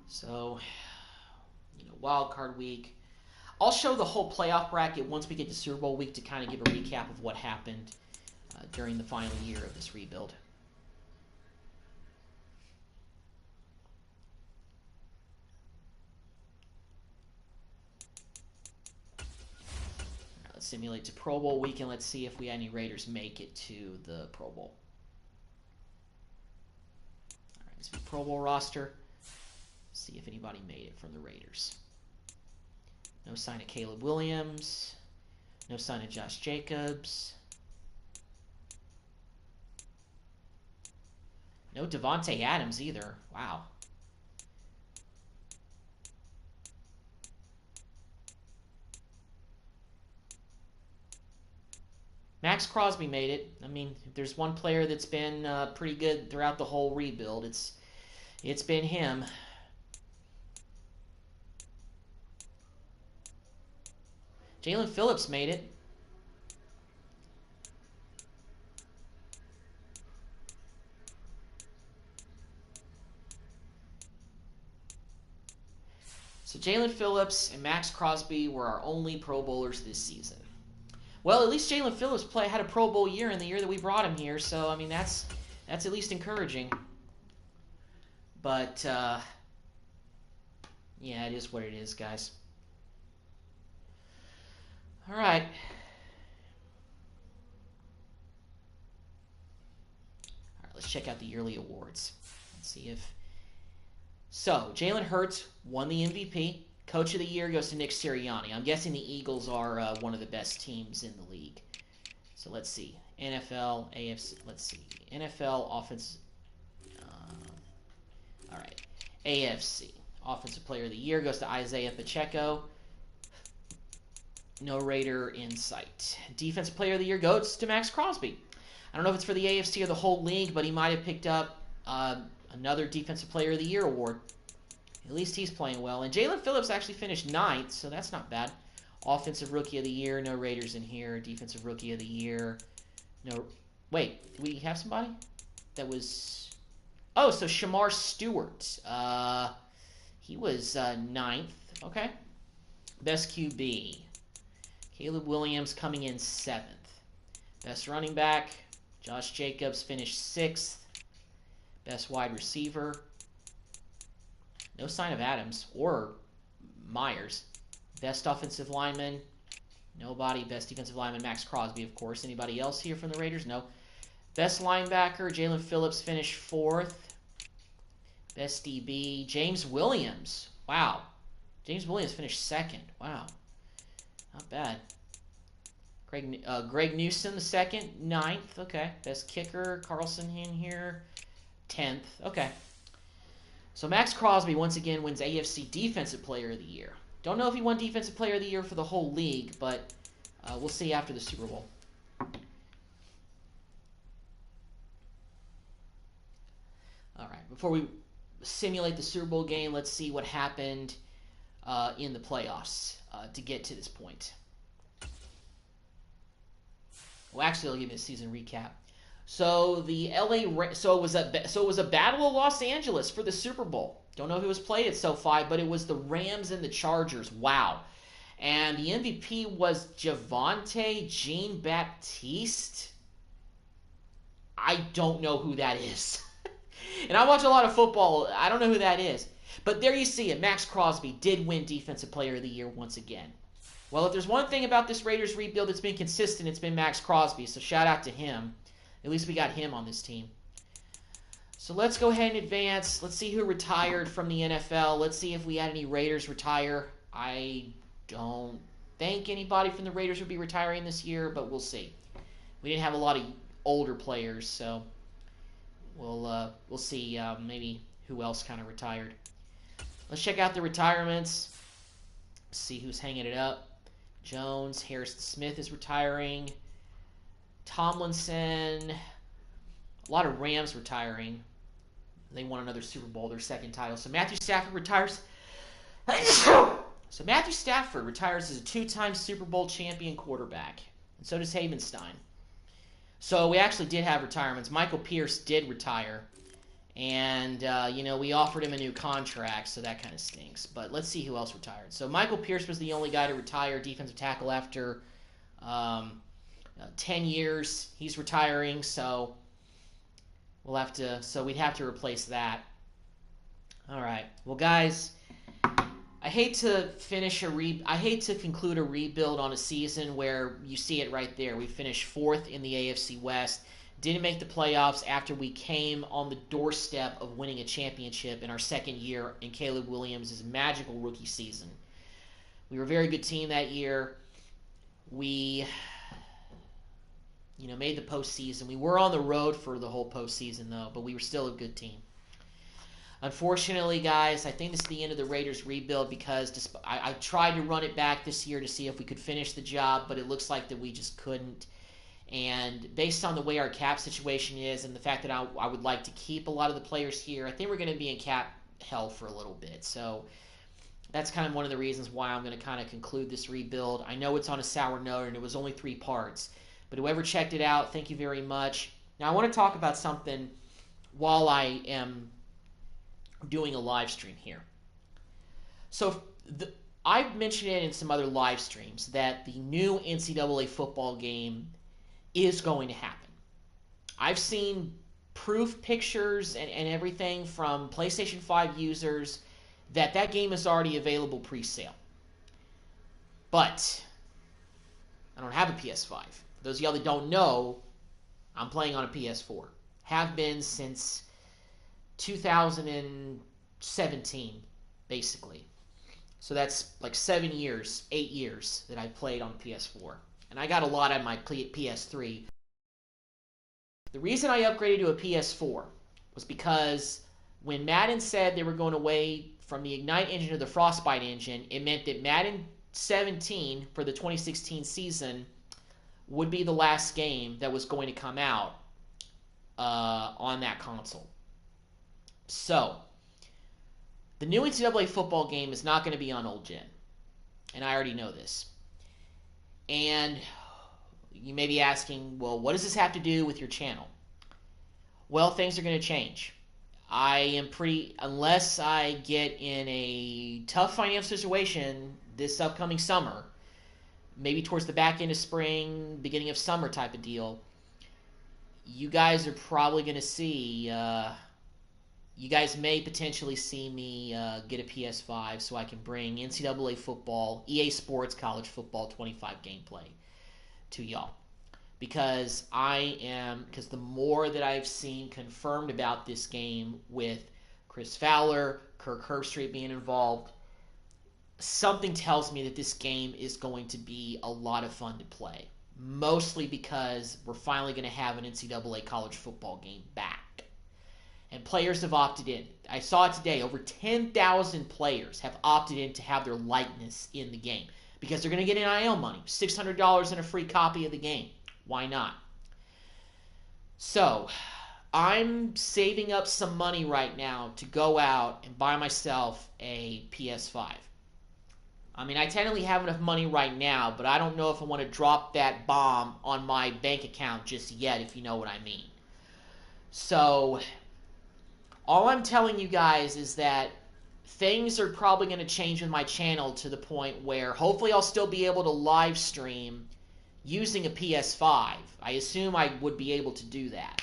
So, wild card week. I'll show the whole playoff bracket once we get to Super Bowl week to kind of give a recap of what happened during the final year of this rebuild. All right, let's simulate to Pro Bowl week, and let's see if we any Raiders make it to the Pro Bowl. All right, let's do Pro Bowl roster. See if anybody made it from the Raiders. No sign of Caleb Williams. No sign of Josh Jacobs. No Davante Adams either. Wow. Max Crosby made it. I mean, if there's one player that's been pretty good throughout the whole rebuild, it's been him. Jalen Phillips made it. So Jalen Phillips and Max Crosby were our only Pro Bowlers this season. Well, at least Jalen Phillips had a Pro Bowl year in the year that we brought him here, so I mean that's at least encouraging. But yeah, it is what it is, guys. All right. All right, let's check out the yearly awards. Let's see if... So, Jalen Hurts won the MVP. Coach of the Year goes to Nick Sirianni. I'm guessing the Eagles are one of the best teams in the league. So, let's see. NFL, AFC... Let's see. NFL, offense... all right. AFC. Offensive Player of the Year goes to Isaiah Pacheco. No Raider in sight. Defensive Player of the Year goes to Max Crosby. I don't know if it's for the AFC or the whole league, but he might have picked up another Defensive Player of the Year award. At least he's playing well. And Jalen Phillips actually finished 9th, so that's not bad. Offensive Rookie of the Year, no Raiders in here. Defensive Rookie of the Year, no... Wait, do we have somebody? That was... Oh, so Shamar Stewart. He was 9th. Okay. Best QB. Caleb Williams coming in 7th. Best running back. Josh Jacobs finished 6th. Best wide receiver. No sign of Adams or Myers. Best offensive lineman. Nobody. Best defensive lineman, Max Crosby, of course. Anybody else here from the Raiders? No. Best linebacker, Jalen Phillips finished 4th. Best DB, James Williams. Wow. James Williams finished 2nd. Wow. Not bad. Greg Newsom, the 2nd, 9th. Okay. Best kicker, Carlson in here, 10th. Okay. So Max Crosby once again wins AFC Defensive Player of the Year. Don't know if he won Defensive Player of the Year for the whole league, but we'll see after the Super Bowl. All right. Before we simulate the Super Bowl game, let's see what happened in the playoffs to get to this point. Well, actually, I'll give you a season recap. So the so it was a battle of Los Angeles for the Super Bowl. Don't know who was played at SoFi, but it was the Rams and the Chargers. Wow. And the MVP was Javonte Jean-Baptiste. I don't know who that is. And I watch a lot of football. I don't know who that is. But there you see it. Max Crosby did win Defensive Player of the Year once again. Well, if there's one thing about this Raiders rebuild that's been consistent, it's been Max Crosby. So shout out to him. At least we got him on this team. So let's go ahead and advance. Let's see who retired from the NFL. Let's see if we had any Raiders retire. I don't think anybody from the Raiders would be retiring this year, but we'll see. We didn't have a lot of older players, so we'll see maybe who else kind of retired. Let's check out the retirements. See who's hanging it up. Jones, Harrison Smith is retiring. Tomlinson, a lot of Rams retiring. They won another Super Bowl, their 2nd title. So Matthew Stafford retires. So Matthew Stafford retires as a 2-time Super Bowl champion quarterback. And so does Havenstein. So we actually did have retirements. Michael Pierce did retire. And, we offered him a new contract, so that kind of stinks. But let's see who else retired. So Michael Pierce was the only guy to retire defensive tackle after 10 years. He's retiring, so we'd have to replace that. All right. Well, guys, I hate to conclude a rebuild on a season where you see it right there. We finished 4th in the AFC West. Didn't make the playoffs after we came on the doorstep of winning a championship in our 2nd year in Caleb Williams' magical rookie season. We were a very good team that year. We, made the postseason. We were on the road for the whole postseason, though, but we were still a good team. Unfortunately, guys, I think this is the end of the Raiders rebuild because I tried to run it back this year to see if we could finish the job, but it looks like that we just couldn't. And based on the way our cap situation is and the fact that I would like to keep a lot of the players here, I think we're going to be in cap hell for a little bit. So that's kind of one of the reasons why I'm going to kind of conclude this rebuild. I know it's on a sour note and it was only 3 parts. But whoever checked it out, thank you very much. Now I want to talk about something while I am doing a live stream here. So I've mentioned it in some other live streams that the new NCAA football game is going to happen. I've seen proof pictures and everything from PlayStation 5 users that game is already available pre-sale. But I don't have a PS5. For those of y'all that don't know, I'm playing on a PS4. Have been since 2017, basically. So that's like 7 years, 8 years that I played on PS4. And I got a lot on my PS3. The reason I upgraded to a PS4 was because when Madden said they were going away from the Ignite engine to the Frostbite engine, it meant that Madden 17 for the 2016 season would be the last game that was going to come out on that console. So, the new NCAA football game is not going to be on old gen. And I already know this. And you may be asking, well, what does this have to do with your channel? Well, things are going to change. Unless I get in a tough financial situation this upcoming summer, maybe towards the back end of spring, beginning of summer type of deal, you guys are probably going to see, you guys may potentially see me get a PS5 so I can bring NCAA football, EA Sports College Football 25 gameplay to y'all. Because the more that I've seen confirmed about this game with Chris Fowler, Kirk Herbstreit being involved, something tells me that this game is going to be a lot of fun to play. Mostly because we're finally going to have an NCAA college football game back. And players have opted in. I saw it today. Over 10,000 players have opted in to have their likeness in the game. Because they're going to get NIL money. $600 and a free copy of the game. Why not? So, I'm saving up some money right now to go out and buy myself a PS5. I mean, I technically have enough money right now, but I don't know if I want to drop that bomb on my bank account just yet, if you know what I mean. So, all I'm telling you guys is that things are probably going to change with my channel to the point where hopefully I'll still be able to live stream using a PS5. I assume I would be able to do that.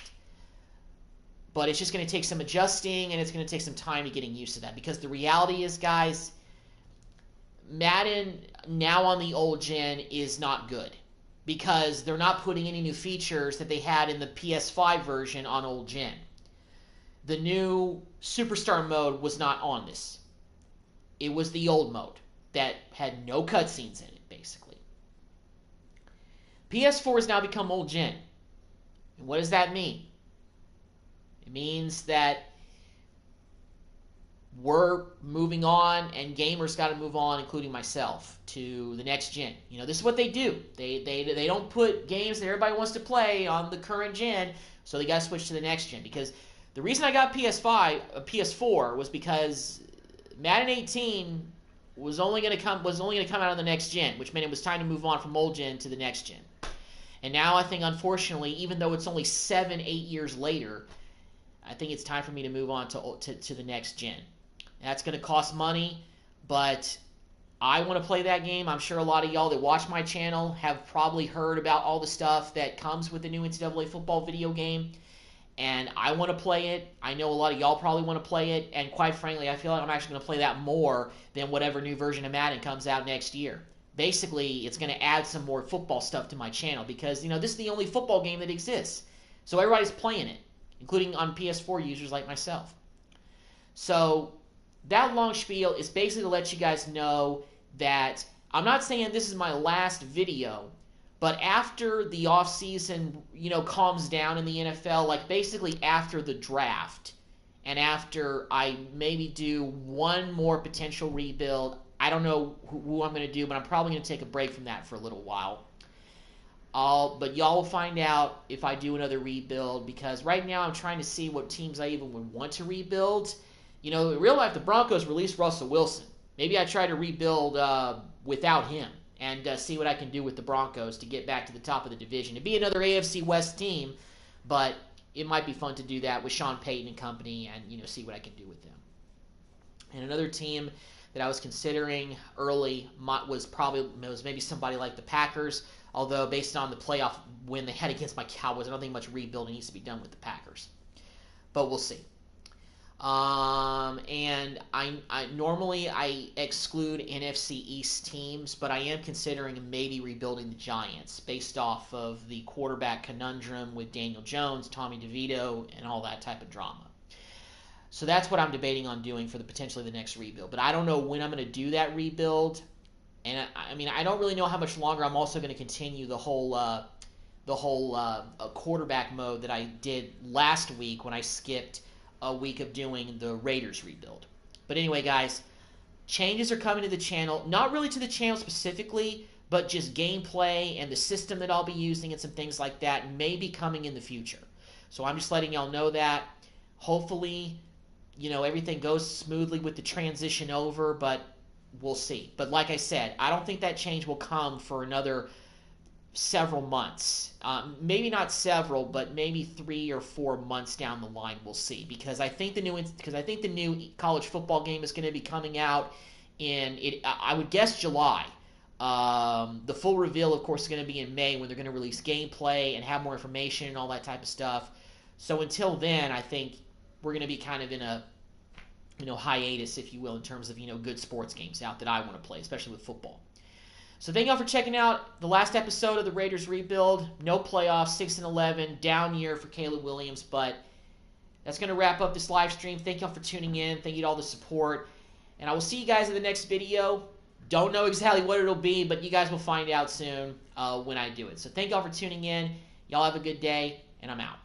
But it's just going to take some adjusting, and it's going to take some time to getting used to that. Because the reality is, guys, Madden now on the old gen is not good. Because they're not putting any new features that they had in the PS5 version on old gen. The new Superstar mode was not on this. It was the old mode that had no cutscenes in it, basically. PS4 has now become old gen. And what does that mean? It means that we're moving on, and gamers got to move on, including myself, to the next gen. You know, this is what they do. They don't put games that everybody wants to play on the current gen, so they got to switch to the next gen. Because the reason I got PS4 was because Madden 18 was only going to come out on the next gen, which meant it was time to move on from old gen to the next gen. And now I think, unfortunately, even though it's only 7-8 years later, I think it's time for me to move on to the next gen. That's going to cost money, but I want to play that game. I'm sure a lot of y'all that watch my channel have probably heard about all the stuff that comes with the new NCAA football video game, and I want to play it. I know a lot of y'all probably want to play it, and quite frankly, I feel like I'm actually going to play that more than whatever new version of Madden comes out next year. Basically, it's going to add some more football stuff to my channel because, you know, this is the only football game that exists. So everybody's playing it, including on PS4 users like myself. So that long spiel is basically to let you guys know that I'm not saying this is my last video, but after the offseason, you know, calms down in the NFL, like basically after the draft and after I maybe do one more potential rebuild, I don't know who I'm going to do, but I'm probably going to take a break from that for a little while. But y'all will find out if I do another rebuild, because right now I'm trying to see what teams I even would want to rebuild. You know, in real life, the Broncos released Russell Wilson. Maybe I try to rebuild without him and see what I can do with the Broncos to get back to the top of the division. It'd be another AFC West team, but it might be fun to do that with Sean Payton and company and, you know, see what I can do with them. And another team that I was considering early was maybe somebody like the Packers, although based on the playoff win they had against my Cowboys, I don't think much rebuilding needs to be done with the Packers. But we'll see. And I normally exclude NFC East teams, but I am considering maybe rebuilding the Giants based off of the quarterback conundrum with Daniel Jones, Tommy DeVito, and all that type of drama. So that's what I'm debating on doing for potentially the next rebuild. But I don't know when I'm going to do that rebuild, and I don't really know how much longer I'm also going to continue the whole quarterback mode that I did last week when I skipped a week of doing the Raiders rebuild. But anyway, guys, changes are coming to the channel. Not really to the channel specifically, but just gameplay and the system that I'll be using and some things like that may be coming in the future. So I'm just letting y'all know that. Hopefully, everything goes smoothly with the transition over, but we'll see. But like I said, I don't think that change will come for another several months. Maybe not several, but maybe 3 or 4 months down the line, we'll see. Because I think the new college football game is going to be coming out in I would guess July. The full reveal, of course, is going to be in May when they're going to release gameplay and have more information and all that type of stuff. So until then, I think we're going to be kind of in a hiatus, if you will, in terms of good sports games out that I want to play, especially with football. So thank y'all for checking out the last episode of the Raiders rebuild. No playoffs, 6-11, down year for Caleb Williams, but that's going to wrap up this live stream. Thank y'all for tuning in. Thank you to all the support, and I will see you guys in the next video. Don't know exactly what it'll be, but you guys will find out soon when I do it. So thank y'all for tuning in. Y'all have a good day, and I'm out.